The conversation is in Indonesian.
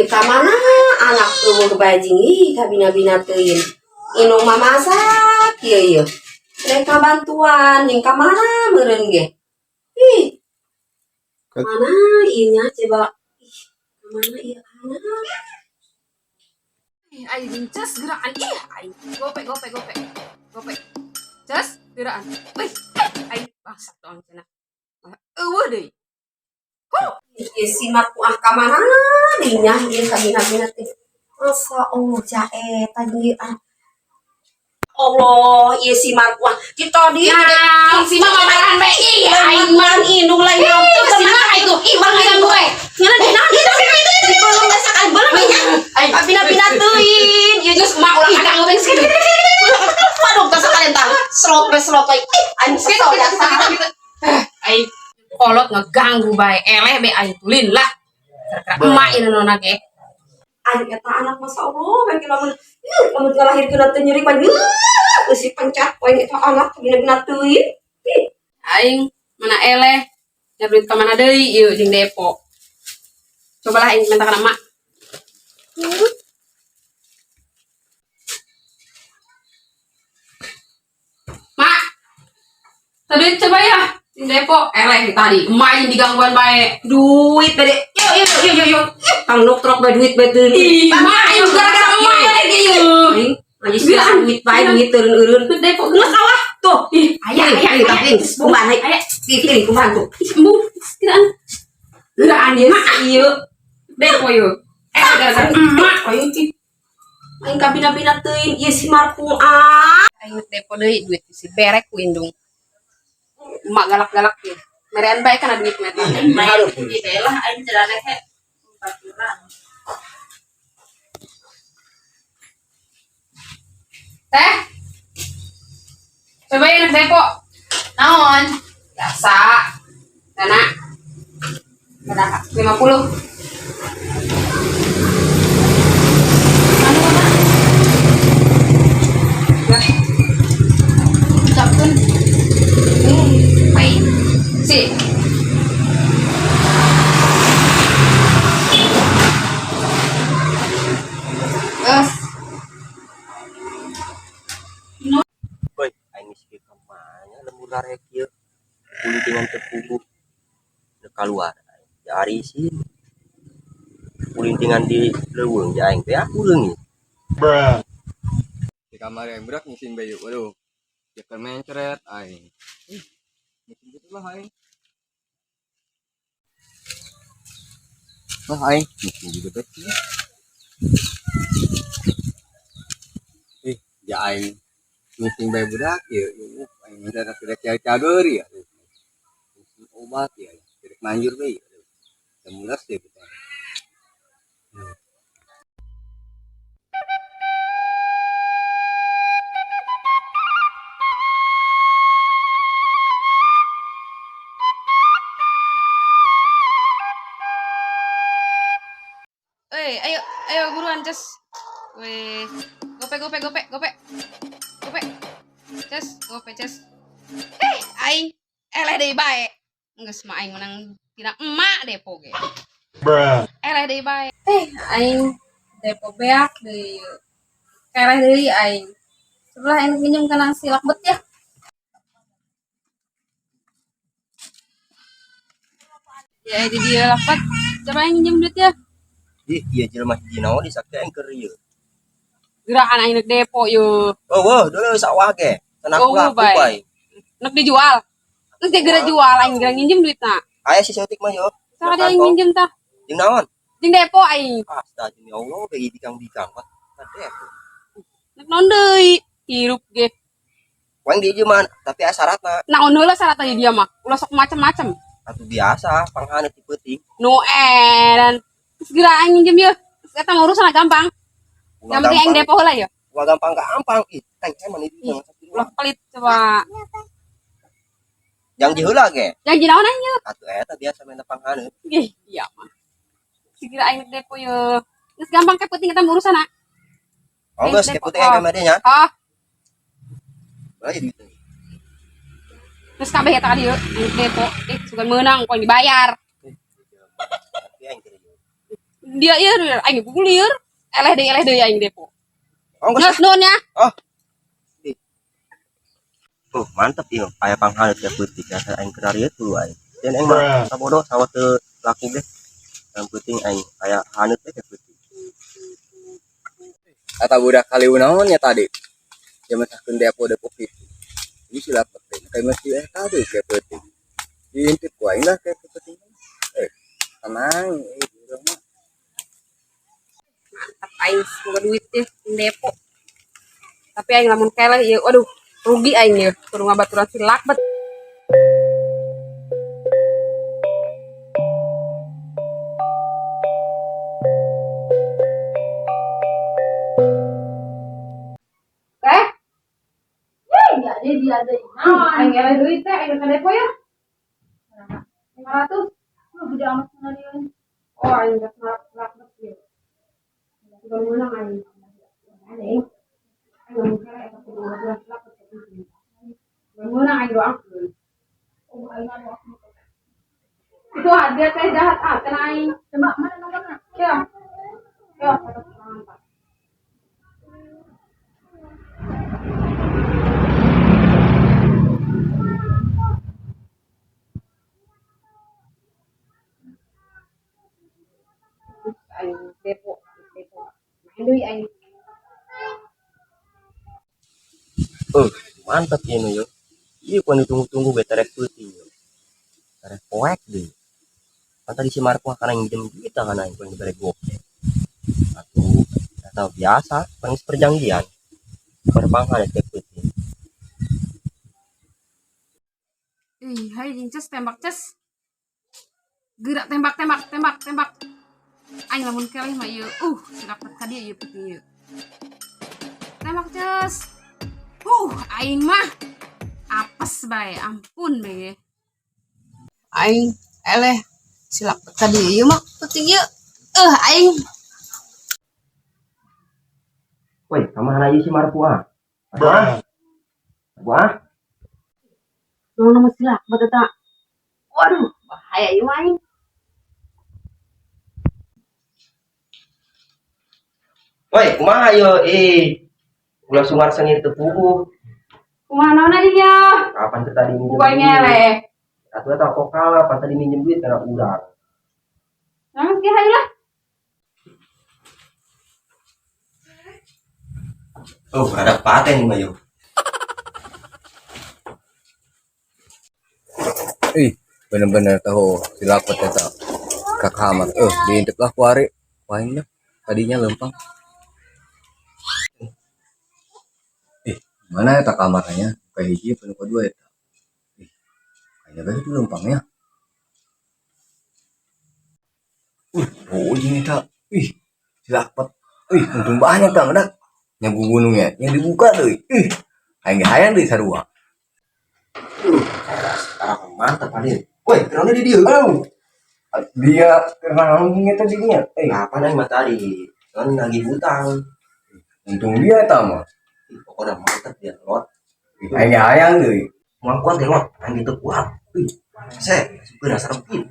ka mana anak tuh bajing ih kabina-bina teuing. Inu mah masak ieu. Mereka bantuan yang ka mana meureun ge. Ih. Mana ieu nya coba. Ih, mana ieu anak? Ay dincas gerakan ay gope. Cas gerakan. Wih, ay bangsat dong cenah. Eueuh deui. Ieu si Marku ka mana dinya ieu kabina-bina teh. Masa Allah eta ieu Allah, ieu si Marku kita di Si mama marahan bae ih aing mah indung lain si mama itu ibang yang gue. ngana dina di belum masakan belum nya aing kabina-bina teuing ieu Geus mak ulah kadang ngeubeung sih. waduh teh sakalian tah slot aing kesel ya Ay kolot ngeganggu bae eleh be aing tulin lah. Emak ieu nona ge. aing eta anak masa Allah bagi lamun ngalahirkeun teh nyeri pan si pencet poe eta anak kabina-bina teuing Aing mana eleh nyabrit ka mana deui ieu jeung depo. Cobalah aing minta kana emak. Mak. Tadi coba ya jeung depo eleh tadi. Emak yang digangguan bae. duit bade yuk tang trok bae duit bae teuing Ih, mak aing gara-gara emak lagi ieu. aing lagi sih duit bae duit eureun Depo geus sawah tuh aya tapi kumaha aya pilih kumaha tuh embung kiraan geraan ieu ieu depo ieu. Gara-gara emak aing kabina-bina teuing ieu si Marku aing depo deui duit si berek ku indung. Emak galak-galak ieu. Merean bae kana duit mah. Aduh. Ieu lah aing celana he 4 bulan. Teh. Cobain depo. Naon? Biasa. Dana. Berapa? 50. Ucapkan baik si Boy, aing geus ke kamanya lembur arek ieu. Kulintingan terpuguh keluar. Jari sih. Kulintingan di leuweung ja aing teh aku leungit. Di kamar yang berak ngisin bayu, waduh, jeker mencret aing. Ngisin gitu lah aing. Lah aing, ngisin juga betul. Ya aing ngisin bayu berak, ya, aing minta tidak cager ya. Ngisin obat ya, tidak manjur bayu. Semulas ya kita. ayo buruan Ces. Weh, gope. Ces, gope Ces. Aing eleh deui bae. Geus mah aing menang tina emak depo ge. Eleh deui bae. Aing depo beak deui. Keleh deui aing. Sebelah aing pinjem kana si lakbet ya. Ya itu dia lakbet. Coba aing pinjem duit ya. Ih, ieu jelema hiji naon disakti aing keur ieu. Gerakan aing neuk depo yeuh. Eueuh, deuleu sawah ge. Tenak laku bae. Neuk dijual. Neuk digera jual aing geura nginjem duitna. Aya si setik mah yo. Sakade aing nginjem tah. Jeung naon? Jeung depo aing. Astagfirullah ya Allah, bagi dikang-dikang mah. Depo. Neuk naon deui? Hirup ge. Wang di ieu mah tapi aya syaratna. Naon heula syarat aya dia mah? Ulah sok macem-macem. Atuh biasa, panghaneu ti peuting. Nu dan geus geura aing nginjem yeuh. Eta mah urusanna gampang. Yang penting aing depo heula yeuh. Wah gampang. Ih, teh emang itu. Ulah pelit coba. Yang diheula ge. Janji naon aing yeuh? Atuh eta biasa mena panghaneu. Ih, iya mah. Geura aing depo yeuh. Geus gampang ke penting eta mah urusanna. Oh, geus ke putih ka made nya. Ah, Bae duit. geus kabeh eta ka dieu aing depo. Sugan meunang poe dibayar. Tapi aing keur ieu. dia ieu aing gulir. Eleh deui aing depo. Oh, Geus nuhun ya. oh mantep ieu aya panghalet ya peuting asa aing keur ieu tuh aing dan aing mah sabodo sawa teu laku ge yang penting aing aya haneut teh peuting Kata budak kali naon nya tadi. Ya masakeun depo gitu. Ini sila penting. Kayak mesti tadi kayak penting. Diintip ku aing lah kayak penting. Tenang, urang mah. Aing boga duit teh depo. Tapi aing lamun keleh ieu aduh rugi aing ieu kudu ngabaturan si lakbet. Teh? Dia ada. Aing eleh duit teh aing ka depo ya. 500. Gede amat sana dia. Oh, aing geus lakbet ieu. Udah menang aing. Aing lamun keleh eta kudu ngabaturan si lakbet. Udah aing doakeun. Oh, aing doakeun. Itu dia teh jahat kena aing. Coba mana nomornya? Ya. Ya, 194. Aing depo. Main deui aing. mantep ieu yo ieu kun ditunggu-tunggu beta rek peuting yo rek poek deui kan tadi si Marco kana nginjem duit kana aing kun dibere gope atuh eta biasa paling perjanjian perpanghalet teh peuting Hai jinces tembak ces. Gerak tembak. Aing lamun keleh mah ieu dapat ka dieu ieu peuting ieu. Tembak ces. Aing mah apes bae, ampun bae. Aing eleh silak ka dieu ieu mah peuting ieu. Aing woi kamana ieu si Marco Buah. dong nama silak eta. Waduh, bahaya ieu aing. Woi, kumaha yo ulah sungar sengit teu puguh. Kumaha naonna dinya? Kapan teu tadi minjem Bukan ngeleh. Atuh eta kokal pan tadi minjem duit kana urang. Nangis ge hayu lah. Oh, ada paten mah yo. Bener-bener tahu silapet eta ka kamar. Diintip lah ku ari. Waing dah. Tadinya lempang. Mana eta kamarnya? Kayak hiji penuh kedua eta. Kayaknya bae itu lempang ya. Oh ini tak. Silapet. Untung banyak tak ngedak. Yang gunungnya, yang dibuka tuh. Aing hayang deui sarua. Sekarang mantap Adil. Woi, kenapa di dia? Dia kenal ngomongnya tadinya. Kapan aing mah tadi? Kan lagi hutang. Untung dia eta mah. Pokoknya mantap dia lot. Aing hayang deui. Mau kuat ya lot, aing gitu kuat. Se, suka dasar pin.